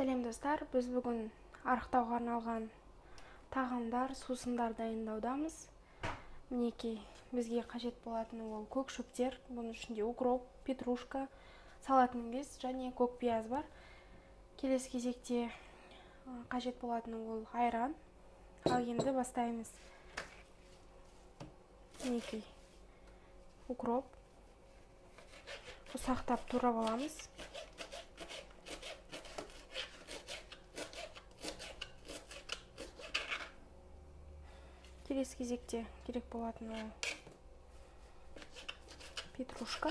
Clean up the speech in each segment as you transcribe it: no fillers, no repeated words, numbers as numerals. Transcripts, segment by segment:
Сәлем достар, біз бүгін арықтауға арналған тағамдар, сусындар дайындаудамыз. Мінекей, бізге қажет болатын ол көк шөптер, бұның ішінде укроп, петрушка, салат мінбес және көк пияз бар. Келесі кезекте қажет болатын ол айран. Ал енді бастаймыз. Мінекей, укроп. Ұсақтап турап аламыз. Келесі кезекте керек болатын ол петрушка.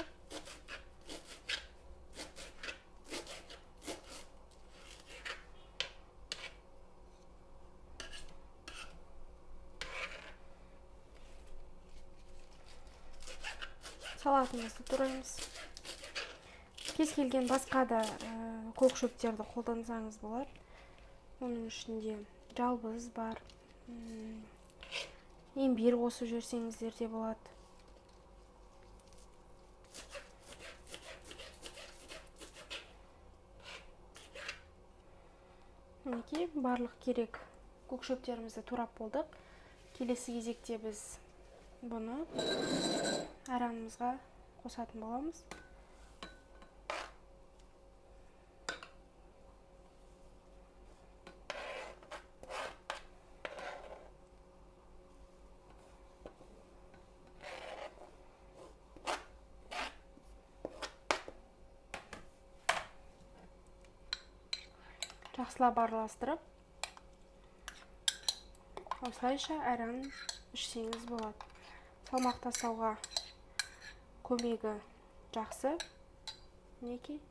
Салатымызды тураймыз. Кез келген басқа да көк шөптерді қолдансаңыз болар. Оның ішінде жалбыз бар, имбир қосып жіберсеңіздер де болады. Мінекей, барлық керек көк шөптерімізді турап болдық. Келесі кезекте біз бұны айранымызға қосатын боламыз. Жақсылап араластырып, осылайша айран ішсеңіз болады. Салмақ тастауға көмегі жақсы. Мінекей,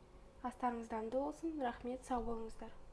астарыңыз дәмді болсын. Рахмет, сау болыңыздар.